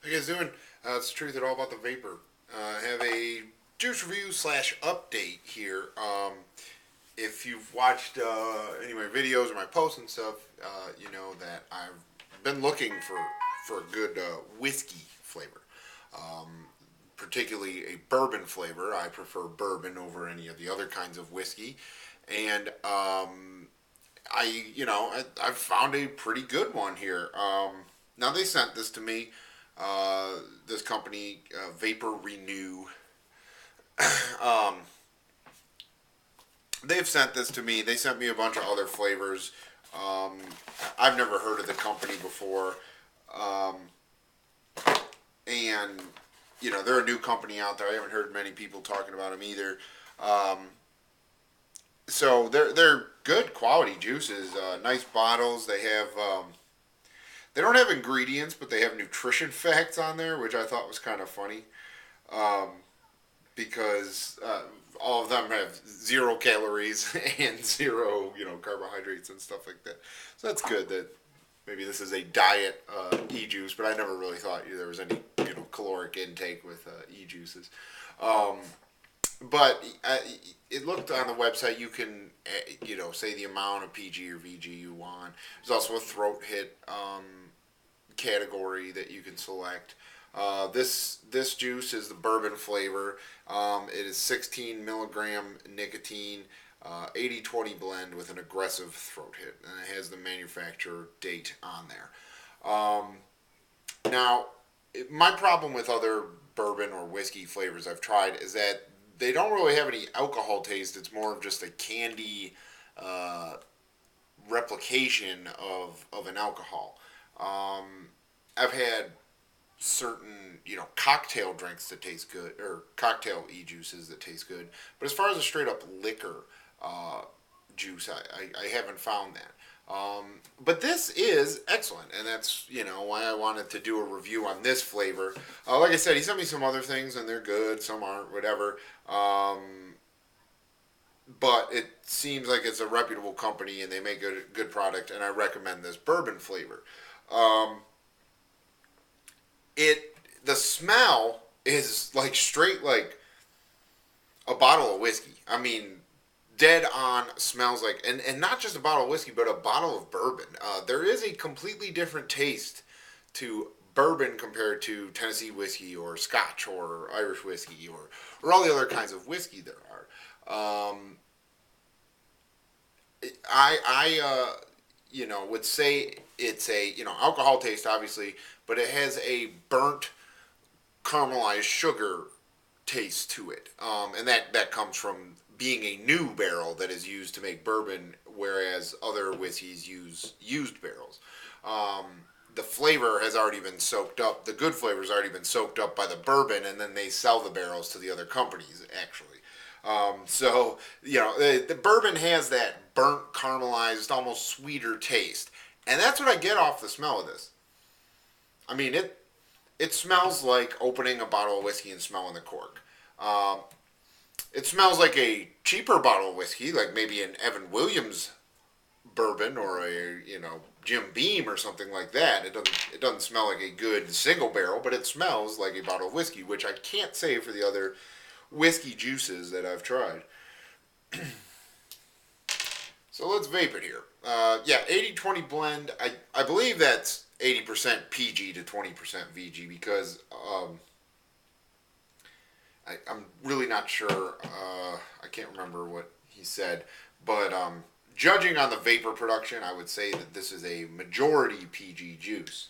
How you guys doing? It's the Truth It All About the Vapor. I have a juice review slash update here. If you've watched any of my videos or my posts and stuff, you know that I've been looking for a good whiskey flavor. Particularly a bourbon flavor. I prefer bourbon over any of the other kinds of whiskey. And I've found a pretty good one here. Now they sent this to me. This company, Vapor Renew. um, they've sent this to me. They sent me a bunch of other flavors. Um, I've never heard of the company before, um, and they're a new company out there. I haven't heard many people talking about them either. Um, so they're good quality juices. Nice bottles. They don't have ingredients, but they have nutrition facts on there, which I thought was kind of funny. Um, because all of them have 0 calories and zero, carbohydrates and stuff like that. So that's good that maybe this is a diet e-juice, but I never really thought there was any, caloric intake with e-juices. Um, but it looked on the website, you can, say the amount of PG or VG you want. There's also a throat hit category that you can select. This juice is the bourbon flavor. It is 16 milligram nicotine, 80-20 blend with an aggressive throat hit, and it has the manufacturer date on there. Now, my problem with other bourbon or whiskey flavors I've tried is that they don't really have any alcohol taste. It's more of just a candy uh, replication of an alcohol. I've had certain cocktail drinks that taste good or cocktail e-juices that taste good, but as far as a straight up liquor uh, juice, I haven't found that. But this is excellent, and that's why I wanted to do a review on this flavor. Like I said, he sent me some other things, and they're good. Some aren't, whatever. But it seems like it's a reputable company, and they make a good product, and I recommend this bourbon flavor. Um, it the smell is like straight like a bottle of whiskey. I mean, dead on smells like, and not just a bottle of whiskey, but a bottle of bourbon. There is a completely different taste to bourbon compared to Tennessee whiskey or Scotch or Irish whiskey or all the other kinds of whiskey there are. I would say it's a alcohol taste obviously, but it has a burnt caramelized sugar taste to it, and that comes from being a new barrel that is used to make bourbon, whereas other whiskeys use used barrels. Um, the flavor has already been soaked up. The good flavor has already been soaked up by the bourbon, and then they sell the barrels to the other companies actually. The bourbon has that burnt, caramelized, almost sweeter taste, and that's what I get off the smell of this. I mean, it smells like opening a bottle of whiskey and smelling the cork. Um, it smells like a cheaper bottle of whiskey, like maybe an Evan Williams bourbon or a Jim Beam or something like that. It doesn't smell like a good single barrel, but it smells like a bottle of whiskey, which I can't say for the other whiskey juices that I've tried. So let's vape it here. Yeah, 80-20 blend. I believe that's 80% PG to 20% VG because I'm really not sure. I can't remember what he said, but judging on the vapor production, I would say that this is a majority PG juice.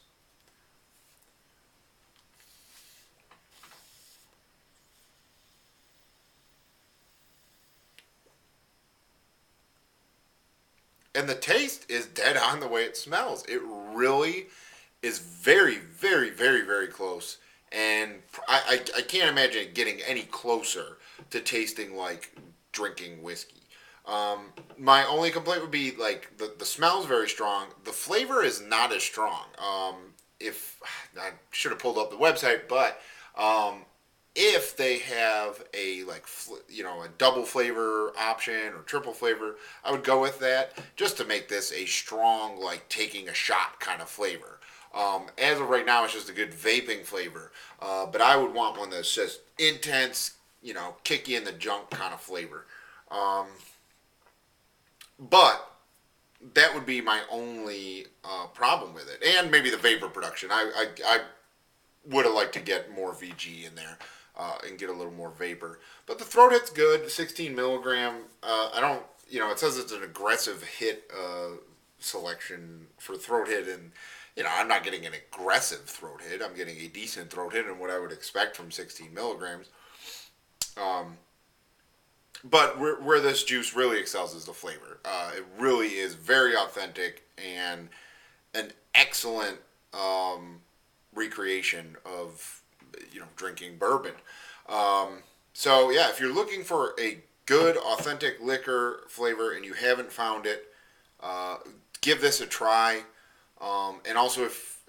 And the taste is dead on the way it smells. It really is very, very, very, very close. And I can't imagine it getting any closer to tasting like drinking whiskey. My only complaint would be like the smell's very strong. The flavor is not as strong. If I should have pulled up the website, but if they have a a double flavor option or triple flavor, I would go with that just to make this a strong like taking a shot kind of flavor. As of right now, it's just a good vaping flavor. But I would want one that's just intense, kick you in the junk kind of flavor. Um, but that would be my only problem with it, and maybe the vapor production. I would have liked to get more VG in there and get a little more vapor. But the throat hit's good, 16 milligram. I don't, it says it's an aggressive hit selection for throat hit, and I'm not getting an aggressive throat hit. I'm getting a decent throat hit and what I would expect from 16 milligrams. Um, but where this juice really excels is the flavor. It really is very authentic and an excellent recreation of drinking bourbon. So yeah, if you're looking for a good authentic liquor flavor and you haven't found it, give this a try. And also, if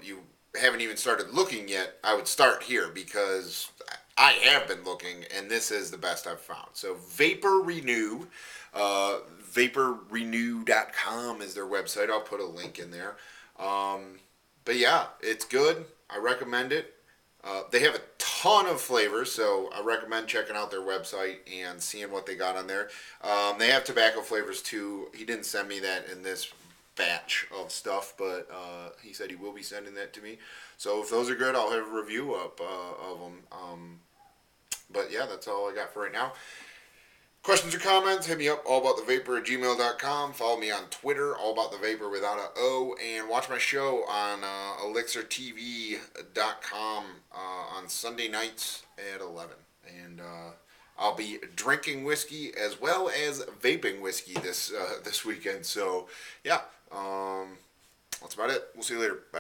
you haven't even started looking yet, I would start here because I have been looking, and this is the best I've found. So Vapor Renew, vaporrenew.com is their website. I'll put a link in there. But yeah, it's good. I recommend it. They have a ton of flavors, so I recommend checking out their website and seeing what they got on there. They have tobacco flavors too. He didn't send me that in this batch of stuff, but he said he will be sending that to me. So if those are good, I'll have a review up of them. But yeah, that's all I got for right now. Questions or comments, hit me up, allaboutthevapor@gmail.com. Follow me on Twitter, allaboutthevapor without a O, and watch my show on elixirtv.com on Sunday nights at 11. And I'll be drinking whiskey as well as vaping whiskey this weekend. So yeah, that's about it. We'll see you later. Bye.